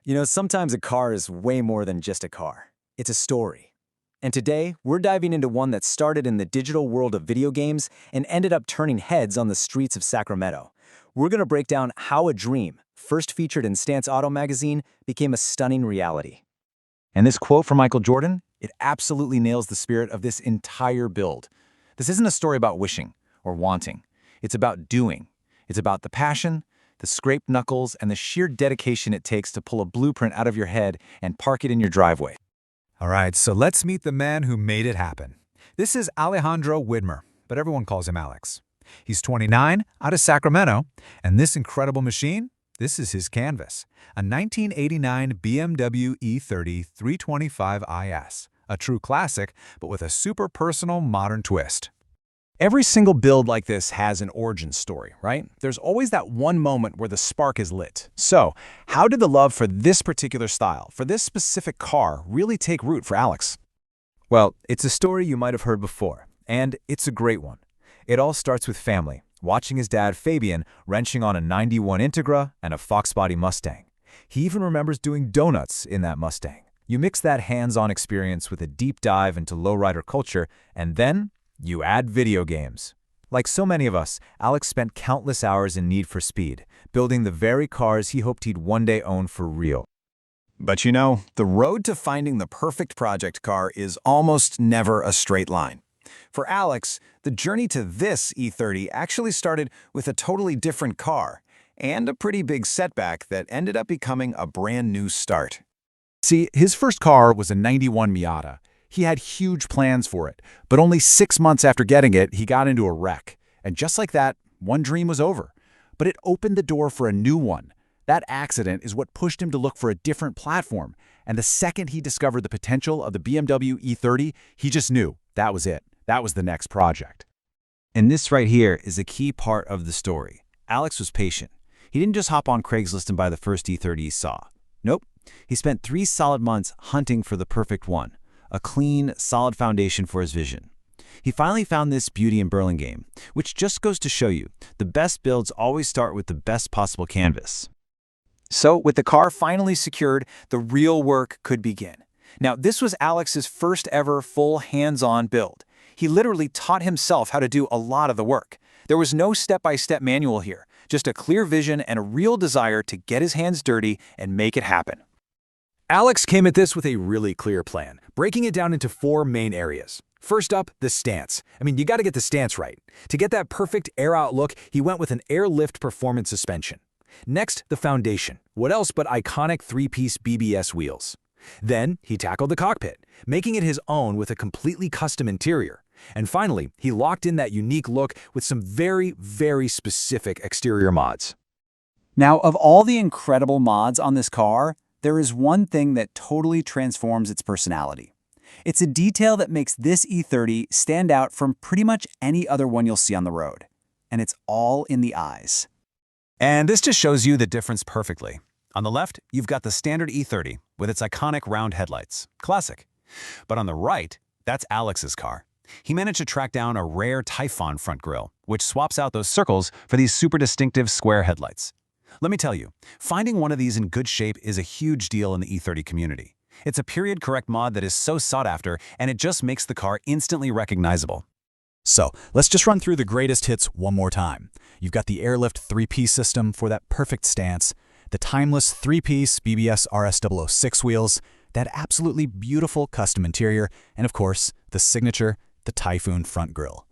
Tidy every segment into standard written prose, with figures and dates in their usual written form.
Sometimes a car is way more than just a car. It's a story. And today, we're diving into one that started in the digital world of video games and ended up turning heads on the streets of Sacramento. We're going to break down how a dream, first featured in Stance Auto magazine, became a stunning reality. And this quote from Michael Jordan, it absolutely nails the spirit of this entire build. This isn't a story about wishing or wanting. It's about doing. It's about the passion, the scraped knuckles, and the sheer dedication it takes to pull a blueprint out of your head and park it in your driveway. All right, so let's meet the man who made it happen. This is Alejandro Widmer, but everyone calls him Alex. He's 29, out of Sacramento, and this incredible machine, this is his canvas, a 1989 BMW E30 325is, a true classic, but with a super personal modern twist. Every single build like this has an origin story, right? There's always that one moment where the spark is lit. So, how did the love for this particular style, for this specific car, really take root for Alex? Well, it's a story you might have heard before, and it's a great one. It all starts with family, watching his dad Fabian wrenching on a 91 Integra and a Fox body Mustang. He even remembers doing donuts in that Mustang. You mix that hands-on experience with a deep dive into lowrider culture, and then you add video games. Like so many of us, Alex spent countless hours in Need for Speed, building the very cars he hoped he'd one day own for real. But the road to finding the perfect project car is almost never a straight line. For Alex, the journey to this E30 actually started with a totally different car, and a pretty big setback that ended up becoming a brand new start. See, his first car was a 91 Miata. He had huge plans for it, but only 6 months after getting it, he got into a wreck. And just like that, one dream was over. But it opened the door for a new one. That accident is what pushed him to look for a different platform. And the second he discovered the potential of the BMW E30, he just knew that was it. That was the next project. And this right here is a key part of the story. Alex was patient. He didn't just hop on Craigslist and buy the first E30 he saw. Nope. He spent 3 solid months hunting for the perfect one. A clean, solid foundation for his vision. He finally found this beauty in Burlingame, which just goes to show you, the best builds always start with the best possible canvas. So, with the car finally secured, the real work could begin. Now, this was Alex's first ever full hands-on build. He literally taught himself how to do a lot of the work. There was no step-by-step manual here, just a clear vision and a real desire to get his hands dirty and make it happen. Alex came at this with a really clear plan, breaking it down into 4 main areas. First up, the stance. You got to get the stance right. To get that perfect air-out look, he went with an airlift performance suspension. Next, the foundation. What else but iconic 3-piece BBS wheels? Then, he tackled the cockpit, making it his own with a completely custom interior. And finally, he locked in that unique look with some very, very specific exterior mods. Now, of all the incredible mods on this car, there is one thing that totally transforms its personality. It's a detail that makes this E30 stand out from pretty much any other one you'll see on the road. And it's all in the eyes. And this just shows you the difference perfectly. On the left, you've got the standard E30 with its iconic round headlights. Classic. But on the right, that's Alex's car. He managed to track down a rare Taifun front grille, which swaps out those circles for these super distinctive square headlights. Let me tell you, finding one of these in good shape is a huge deal in the E30 community. It's a period-correct mod that is so sought after, and it just makes the car instantly recognizable. So, let's just run through the greatest hits one more time. You've got the airlift 3-piece system for that perfect stance, the timeless 3-piece BBS RS006 wheels, that absolutely beautiful custom interior, and of course, the signature, the Taifun front grille.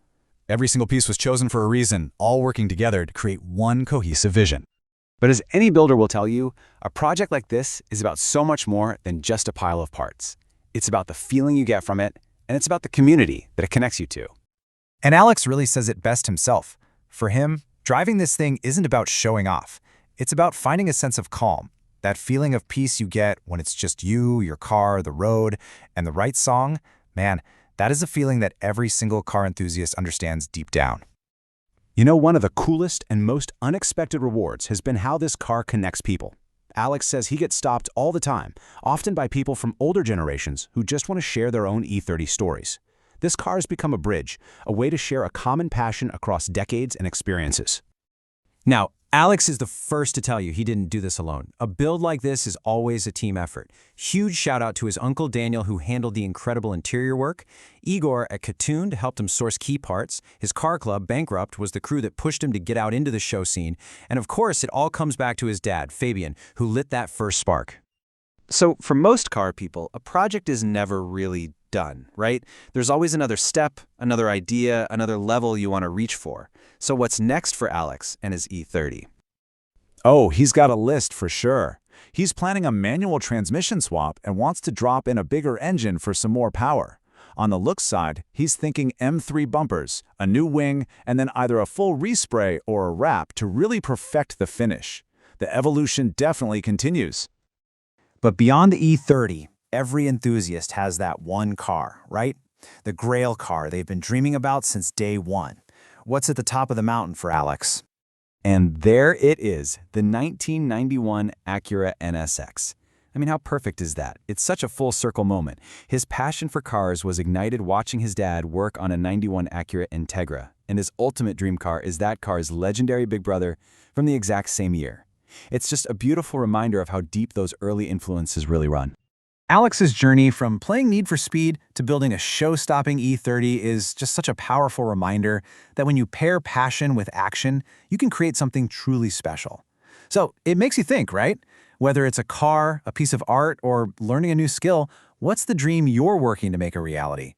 Every single piece was chosen for a reason, all working together to create one cohesive vision. But as any builder will tell you, a project like this is about so much more than just a pile of parts. It's about the feeling you get from it, and it's about the community that it connects you to. And Alex really says it best himself. For him, driving this thing isn't about showing off. It's about finding a sense of calm, that feeling of peace you get when it's just you, your car, the road, and the right song. Man, that is a feeling that every single car enthusiast understands deep down. One of the coolest and most unexpected rewards has been how this car connects people. Alex says he gets stopped all the time, often by people from older generations who just want to share their own E30 stories. This car has become a bridge, a way to share a common passion across decades and experiences. Now, Alex is the first to tell you he didn't do this alone. A build like this is always a team effort. Huge shout out to his uncle Daniel who handled the incredible interior work. Igor at Katoon helped him source key parts. His car club, Bankrupt, was the crew that pushed him to get out into the show scene. And of course, it all comes back to his dad, Fabian, who lit that first spark. So for most car people, a project is never really done, right? There's always another step, another idea, another level you want to reach for. So what's next for Alex and his E30? Oh, he's got a list for sure. He's planning a manual transmission swap and wants to drop in a bigger engine for some more power. On the looks side, he's thinking M3 bumpers, a new wing, and then either a full respray or a wrap to really perfect the finish. The evolution definitely continues. But beyond the E30, every enthusiast has that one car, right? The Grail car they've been dreaming about since day one. What's at the top of the mountain for Alex? And there it is, the 1991 Acura NSX. I mean, how perfect is that? It's such a full circle moment. His passion for cars was ignited watching his dad work on a 91 Acura Integra, and his ultimate dream car is that car's legendary big brother from the exact same year. It's just a beautiful reminder of how deep those early influences really run. Alex's journey from playing Need for Speed to building a show-stopping E30 is just such a powerful reminder that when you pair passion with action, you can create something truly special. So it makes you think, right? Whether it's a car, a piece of art, or learning a new skill, what's the dream you're working to make a reality?